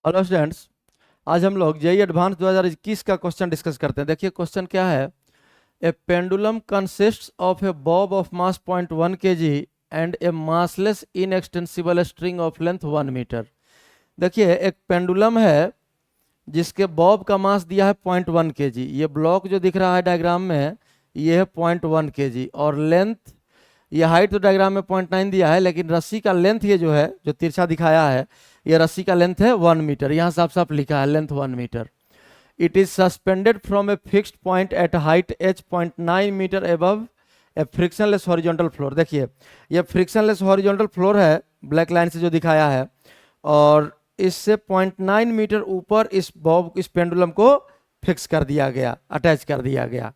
Hello students. आज हम लोग जेई एडवांस 2021 का क्वेश्चन डिस्कस करते हैं। देखिए क्वेश्चन क्या है। A pendulum consists of a bob of mass 0.1 kg and a massless inextensible string of length 1 metre. देखिए एक पेंडुलम है जिसके बॉब का मास दिया है 0.1 kg। ये ब्लॉक जो दिख रहा है डायग्राम में ये है 0.1 kg और लेंथ, ये हाइट तो डायग्राम में 0.9 दिया है, लेकिन रस्सी का लेंथ ये जो है जो तिरछा दिखाया है ये रस्सी का लेंथ है 1 मीटर। यहाँ साफ साफ लिखा है length 1 metre. It is suspended from a fixed point at height h 0.9 metre above a frictionless horizontal floor. देखिए ये फ्रिक्शनलेस हॉरिजॉन्टल फ्लोर है ब्लैक लाइन से जो दिखाया है, और इससे 0.9 मीटर ऊपर इस पेंडुलम को फिक्स कर दिया गया, अटैच कर दिया गया।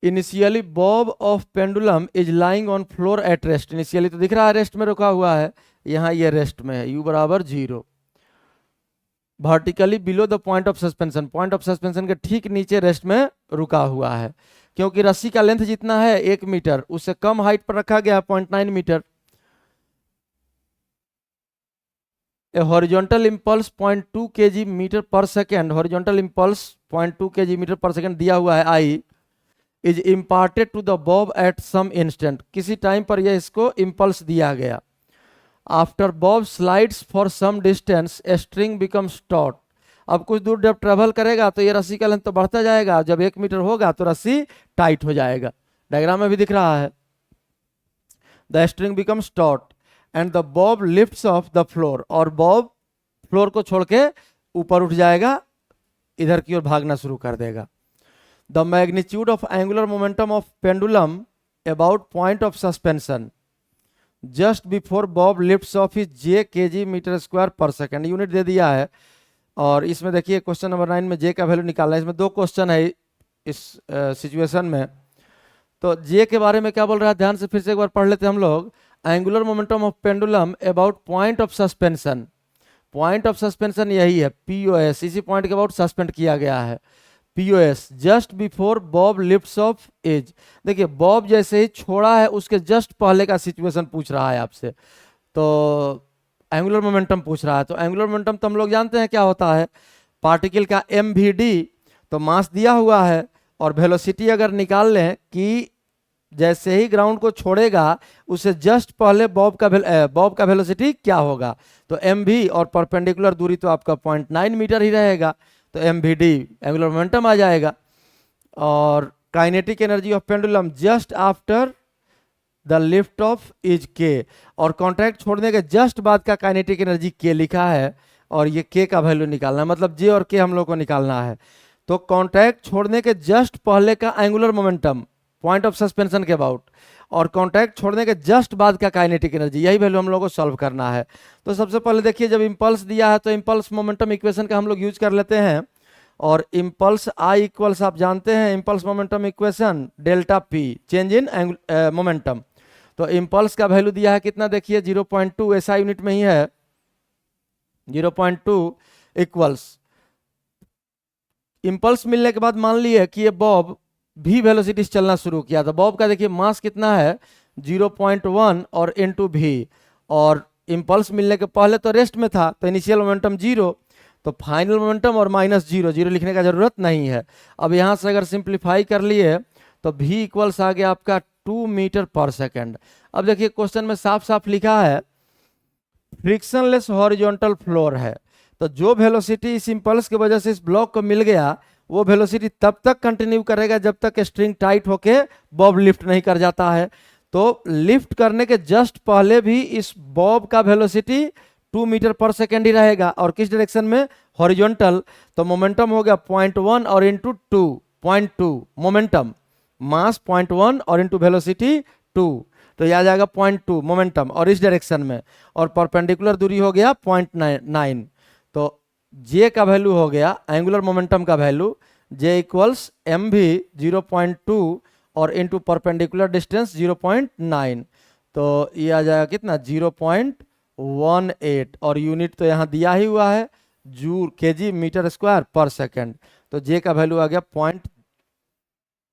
Initially Bob of pendulum is lying on floor at rest. Initially तो दिख रहा है रेस्ट में रुका हुआ है, यहाँ ये रेस्ट में है, u बराबर 0। Vertically below the point of suspension, point of suspension के ठीक नीचे रेस्ट में रुका हुआ है। क्योंकि रस्सी का लेंथ जितना है 1 मीटर, उससे कम हाइट पर रखा गया 0.9 metre. A horizontal impulse 0.2 kg metre per second, horizontal impulse 0.2 kg metre per second दिया हुआ है आई, is imparted to the bob at some instant. किसी टाइम पर यह इसको इम्पल्स दिया गया। After bob slides for some distance a string becomes taut. अब कुछ दूर जब ट्रेवल करेगा तो ये रस्सी का लेंथ तो बढ़ता जाएगा, जब 1 मीटर होगा तो रस्सी टाइट हो जाएगा। डायग्राम में भी दिख रहा है। The string becomes taught and the Bob lifts of the floor, और बॉब फ्लोर को छोड़ के ऊपर उठ जाएगा, इधर की ओर भागना शुरू कर देगा। The magnitude of angular momentum of pendulum about point of suspension just before bob lifts off is j kg metre square पर सेकेंड। यूनिट दे दिया है, और इसमें देखिए क्वेश्चन नंबर 9 में j का वैल्यू निकालना है। इसमें 2 क्वेश्चन है इस सिचुएशन में। तो j के बारे में क्या बोल रहा है, ध्यान से फिर से एक बार पढ़ लेते हैं हम लोग। Angular momentum of pendulum about point of suspension, point of suspension यही है POS, इसी पॉइंट के अबाउट सस्पेंड किया गया है POS just before bob lifts off edge. देखिए बॉब जैसे ही छोड़ा है उसके जस्ट पहले का सिचुएशन पूछ रहा है आपसे, तो एंगुलर मोमेंटम पूछ रहा है। तो एंगुलर मोमेंटम तो हम लोग जानते हैं क्या होता है, पार्टिकल का MVD, तो मास दिया हुआ है, और वेलोसिटी अगर निकाल लें कि जैसे ही ग्राउंड को छोड़ेगा उससे जस्ट पहले बॉब का वेलोसिटी क्या होगा, तो MV, और परपेंडिकुलर दूरी तो आपका 0.9 मीटर ही रहेगा, तो MVD एंगुलर मोमेंटम आ जाएगा। और kinetic energy of pendulum just after the lift off is K, और कॉन्टैक्ट छोड़ने के जस्ट बाद का काइनेटिक एनर्जी K लिखा है, और ये K का वैल्यू निकालना है, मतलब J और K हम लोग को निकालना है। तो कॉन्टैक्ट छोड़ने के जस्ट पहले का angular momentum point of suspension के अबाउट, और कॉन्टैक्ट छोड़ने के जस्ट बाद का काइनेटिक एनर्जी, यही वैल्यू हम लोग को सॉल्व करना है। तो सबसे पहले देखिए जब इंपल्स दिया है तो इंपल्स मोमेंटम इक्वेशन का हम लोग यूज कर लेते हैं, और इंपल्स I इक्वल्स आप जानते हैं impulse momentum equation delta P, change in momentum. तो इंपल्स का वैल्यू दिया है कितना, देखिए 0.2, ऐसा यूनिट में ही है 0.2 इक्वल्स। इंपल्स मिलने के बाद मान लिए कि ये बॉब भी वेलोसिटी चलना शुरू किया, था बॉब का देखिए मास कितना है 0.1 और इनटू V, और इंपल्स मिलने के पहले तो रेस्ट में था तो इनिशियल मोमेंटम 0, तो फाइनल मोमेंटम और -0, 0 लिखने का जरूरत नहीं है। अब यहाँ से अगर सिंप्लीफाई कर लिए तो V इक्वल्स आ गया आपका 2 मीटर पर सेकेंड। अब देखिए क्वेश्चन में साफ साफ लिखा है फ्रिक्शनलेस हॉरिजॉन्टल फ्लोर है, तो जो वेलोसिटी इस इंपल्स की वजह से इस ब्लॉक को मिल गया वो वेलोसिटी तब तक कंटिन्यू करेगा जब तक स्ट्रिंग टाइट होके बॉब लिफ्ट नहीं कर जाता है। तो लिफ्ट करने के जस्ट पहले भी इस बॉब का वेलोसिटी 2 मीटर पर सेकेंड ही रहेगा, और किस डायरेक्शन में, हॉरिजॉन्टल। तो मोमेंटम हो गया 0.1 और इंटू 2, 0.2 मोमेंटम, मास 0.1 और इंटू वेलोसिटी 2, तो यह आ जाएगा 0.2 मोमेंटम, और इस डायरेक्शन में, और परपेंडिकुलर दूरी हो गया 0.9। तो J का वैल्यू हो गया एंगुलर मोमेंटम का वैल्यू J इक्वल्स MV 0.2 और इंटू परपेंडिकुलर डिस्टेंस 0.9, तो ये आ जाएगा कितना 0.18, और यूनिट तो यहाँ दिया ही हुआ है जूल kg मीटर स्क्वायर पर सेकेंड, तो J का वैल्यू आ गया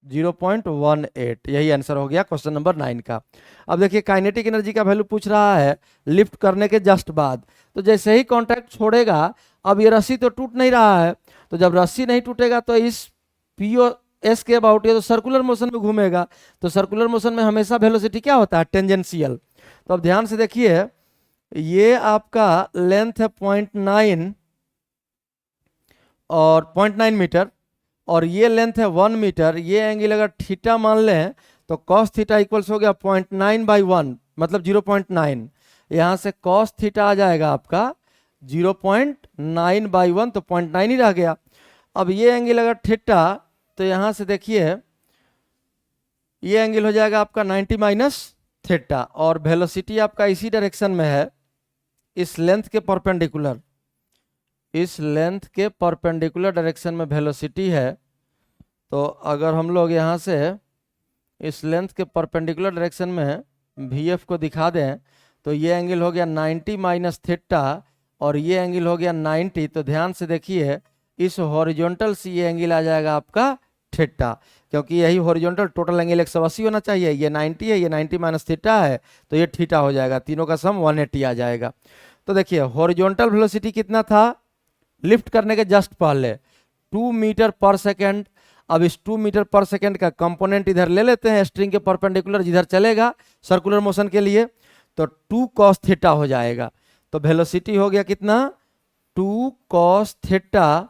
0.18, यही आंसर हो गया क्वेश्चन नंबर 9 का। अब देखिए काइनेटिक एनर्जी का वैल्यू पूछ रहा है लिफ्ट करने के जस्ट बाद। तो जैसे ही कांटेक्ट छोड़ेगा, अब ये रस्सी तो टूट नहीं रहा है, तो जब रस्सी नहीं टूटेगा तो इस पीओ एस के अबाउट ये तो सर्कुलर मोशन में घूमेगा। तो सर्कुलर मोशन में हमेशा वेलोसिटी क्या होता है? टेंजेंशियल। तो अब ध्यान से देखिए, ये आपका लेंथ है 0.9 और 0.9 मीटर, और ये लेंथ है 1 मीटर। ये एंगल अगर थीटा मान लें तो कॉस थीटा इक्वल्स हो गया 0.9/1, मतलब 0.9। यहाँ से कॉस थीटा आ जाएगा आपका 0.9/1, तो 0.9 ही रह गया। अब ये एंगल अगर थीटा, तो यहाँ से देखिए ये एंगल हो जाएगा आपका 90 माइनस थीटा, और वेलोसिटी आपका इसी डायरेक्शन में है, इस लेंथ के परपेंडिकुलर, इस लेंथ के परपेंडिकुलर डायरेक्शन में वेलोसिटी है। तो अगर हम लोग यहाँ से इस लेंथ के परपेंडिकुलर डायरेक्शन में VF को दिखा दें, तो ये एंगल हो गया 90 माइनस थीटा, और ये एंगल हो गया 90। तो ध्यान से देखिए, इस हॉरिजॉन्टल से ये एंगल आ जाएगा आपका थीटा, क्योंकि यही हॉरिजॉन्टल टोटल एंगल 180 होना चाहिए। ये 90 है, ये 90 माइनस थीटा है, तो ये थीटा हो जाएगा, तीनों का सम 180 आ जाएगा। तो देखिए हॉरिजॉन्टल वेलोसिटी कितना था लिफ्ट करने के जस्ट पहले? 2 मीटर पर सेकेंड। अब इस 2 मीटर पर सेकेंड का कंपोनेंट इधर ले लेते हैं, स्ट्रिंग के परपेंडिकुलर जिधर चलेगा सर्कुलर मोशन के लिए, तो 2 कॉस थीटा हो जाएगा। तो वेलोसिटी हो गया कितना? 2 कॉस थीटा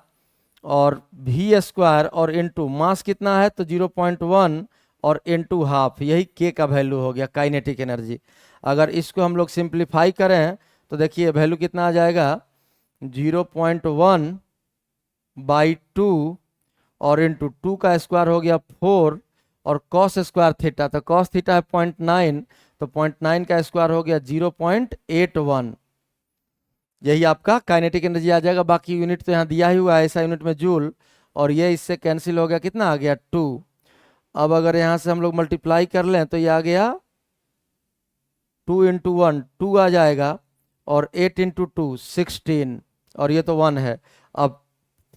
और V² और इनटू मास कितना है? तो 0.1 और इनटू हाफ, यही K का वैल्यू हो गया काइनेटिक एनर्जी। अगर इसको हम लोग सिंप्लीफाई करें तो देखिए वैल्यू कितना आ जाएगा? 0.1/2 और इंटू 2 का स्क्वायर हो गया 4, और कॉस स्क्वायर थीटा, तो कॉस थीटा है 0.9, तो 0.9 का स्क्वायर हो गया 0.81। यही आपका काइनेटिक एनर्जी आ जाएगा। बाकी यूनिट तो यहाँ दिया ही हुआ है, ऐसा यूनिट में जूल, और ये इससे कैंसिल हो गया, कितना आ गया? 2। अब अगर यहाँ से हम लोग मल्टीप्लाई कर लें तो ये आ गया 2 इंटू 1 2 आ जाएगा, और 8 इंटू 2 16, और ये तो 1 है। अब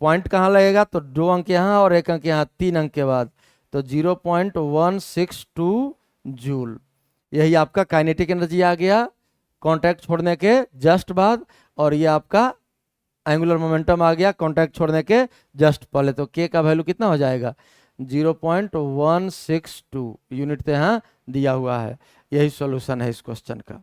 पॉइंट कहाँ लगेगा? तो 2 अंक यहाँ और 1 अंक यहाँ, 3 अंक के बाद, तो 0.162 जूल। यही आपका काइनेटिक एनर्जी आ गया कांटेक्ट छोड़ने के जस्ट बाद, और ये आपका एंगुलर मोमेंटम आ गया कांटेक्ट छोड़ने के जस्ट पहले। तो K का वैल्यू कितना हो जाएगा? 0.162 यूनिट तो यहाँ दिया हुआ है। यही सॉल्यूशन है इस क्वेश्चन का।